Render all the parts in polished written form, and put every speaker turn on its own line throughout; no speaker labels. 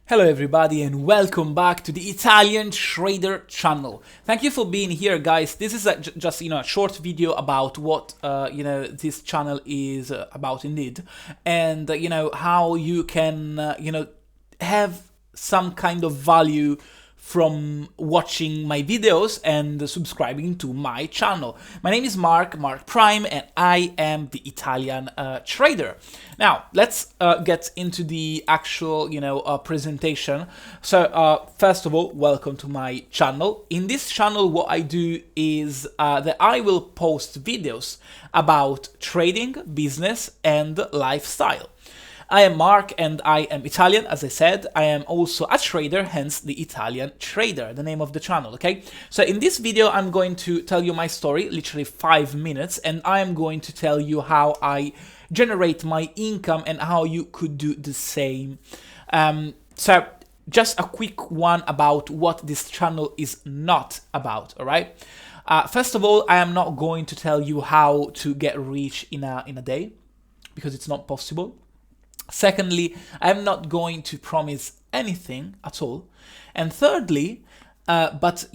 Hello everybody and welcome back to the Italian Trader channel. Thank you for being here, guys. This is just a short video about what this channel is about indeed, and how you can have some kind of value from watching my videos and subscribing to my channel. My name is Mark Prime, and I am the Italian trader. Now, let's get into the actual, presentation. So, first of all, welcome to my channel. In this channel, what I do is that I will post videos about trading, business, and lifestyle. I am Mark and I am Italian, as I said. I am also a trader, hence the Italian Trader, the name of the channel, okay? So in this video, I'm going to tell you my story, literally 5 minutes, and I am going to tell you how I generate my income and how you could do the same. So just a quick one about what this channel is not about, all right? First of all, I am not going to tell you how to get rich in a day, because it's not possible. Secondly, I'm not going to promise anything at all. And thirdly, but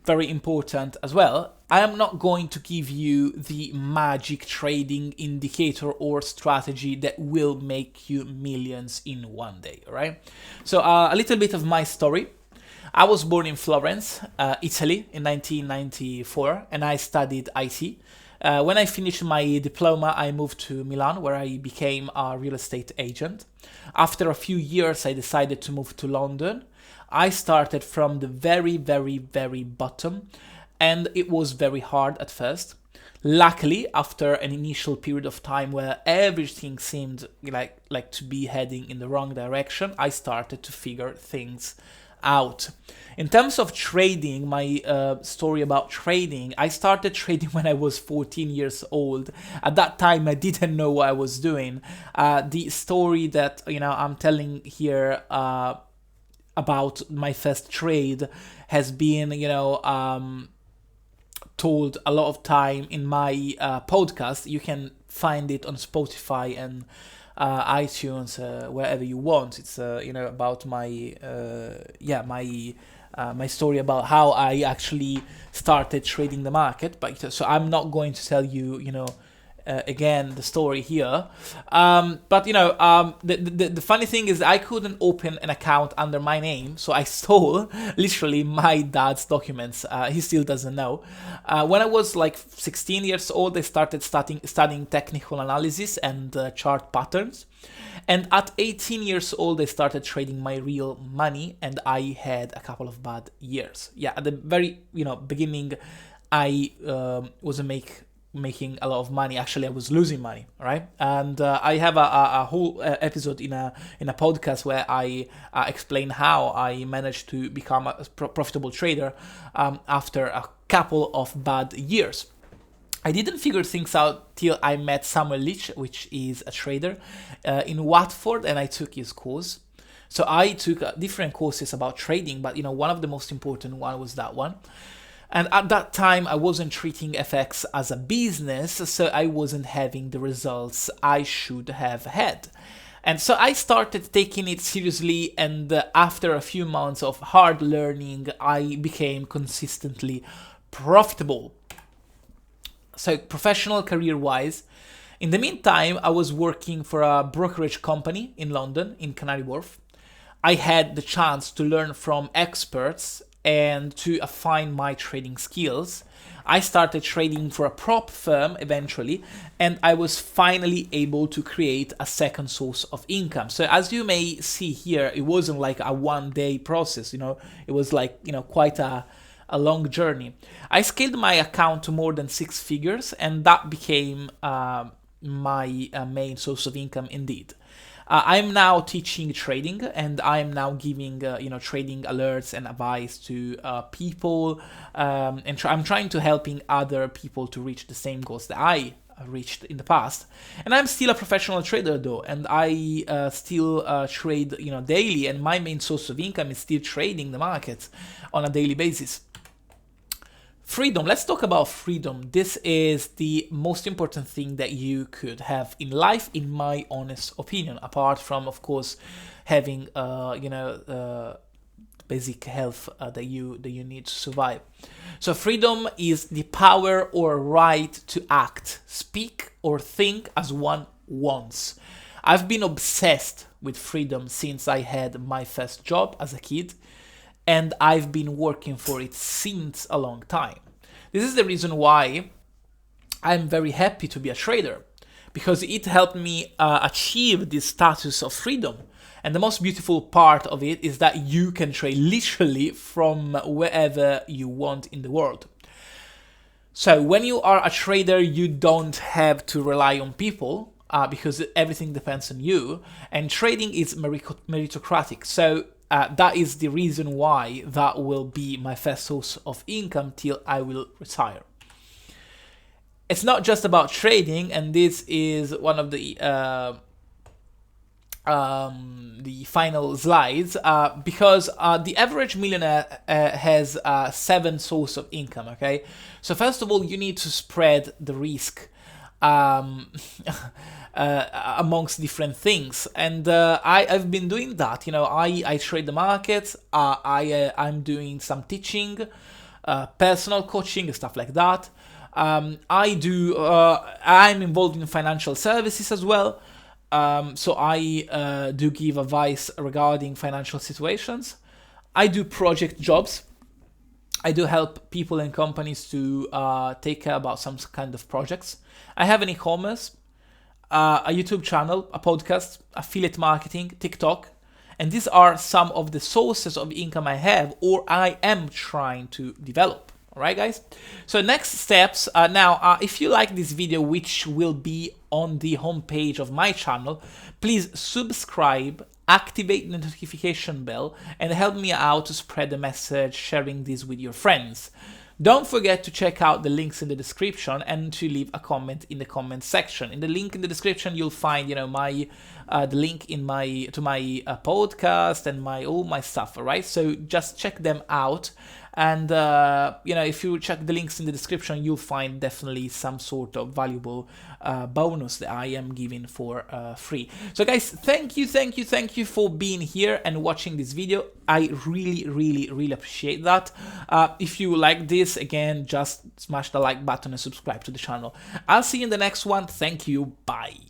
very important as well, I am not going to give you the magic trading indicator or strategy that will make you millions in one day, all right? So a little bit of my story. I was born in Florence, Italy in 1994, and I studied IT. When I finished my diploma, I moved to Milan, where I became a real estate agent. After a few years, I decided to move to London. I started from the very, very, very bottom, and it was very hard at first. Luckily, after an initial period of time where everything seemed like to be heading in the wrong direction, I started to figure things out. In terms of trading, my story about trading, I started trading when I was 14 years old. At that time, I didn't know what I was doing. The story that I'm telling here about my first trade has been told a lot of time in my podcast. You can find it on Spotify and iTunes, wherever you want. It's about my my story about how I actually started trading the market. But so I'm not going to tell you again the story here. But the funny thing is I couldn't open an account under my name, so I stole literally my dad's documents. He still doesn't know. When I was like 16 years old, I started studying technical analysis and chart patterns. And at 18 years old, I started trading my real money, and I had a couple of bad years. Yeah, at the very beginning, I wasn't making a lot of money. Actually, I was losing money, right? And I have a whole episode in a podcast where I explain how I managed to become a profitable trader after a couple of bad years. I didn't figure things out till I met Samuel Leach, which is a trader in Watford, and I took his course. So I took different courses about trading, but one of the most important one was that one. And at that time, I wasn't treating FX as a business, so I wasn't having the results I should have had. And so I started taking it seriously, and after a few months of hard learning, I became consistently profitable. So professional career-wise, in the meantime, I was working for a brokerage company in London, in Canary Wharf. I had the chance to learn from experts and to affine my trading skills. I started trading for a prop firm eventually, and I was finally able to create a second source of income. So as you may see here, it wasn't like a one-day process, it was like, quite a long journey. I scaled my account to more than 6 figures, and that became my main source of income indeed. I'm now teaching trading, and I'm now giving trading alerts and advice to people, and I'm trying to helping other people to reach the same goals that I reached in the past. And I'm still a professional trader though, and I still trade daily, and my main source of income is still trading the markets on a daily basis. Freedom. Let's talk about freedom. This is the most important thing that you could have in life, in my honest opinion, apart from, of course, having basic health that you need to survive. So freedom is the power or right to act, speak, or think as one wants. I've been obsessed with freedom since I had my first job as a kid, and I've been working for it since a long time. This is the reason why I'm very happy to be a trader, because it helped me achieve this status of freedom. And the most beautiful part of it is that you can trade literally from wherever you want in the world. So when you are a trader, you don't have to rely on people because everything depends on you. And trading is meritocratic. So that is the reason why that will be my first source of income till I will retire. It's not just about trading, and this is one of the final slides, because the average millionaire has 7 sources of income, okay? So first of all, you need to spread the risk amongst different things, and I've been doing that. I trade the markets, I'm doing some teaching, personal coaching, stuff like that. I'm involved in financial services as well. So I do give advice regarding financial situations. I do project jobs. I do help people and companies to take care about some kind of projects. I have an e-commerce, a YouTube channel, a podcast, affiliate marketing, TikTok, and these are some of the sources of income I have or I am trying to develop. Alright guys, so next steps, now if you like this video, which will be on the homepage of my channel, please subscribe, activate the notification bell, and help me out to spread the message, sharing this with your friends. Don't forget to check out the links in the description and to leave a comment in the comment section. In the link in the description, you'll find the link to my podcast and all my stuff. Alright, so just check them out. And if you check the links in the description, you'll find definitely some sort of valuable bonus that I am giving for free. So guys, thank you for being here and watching this video. I really appreciate that. If you like this, again, just smash the like button and subscribe to the channel. I'll see you in the next one. Thank you. Bye.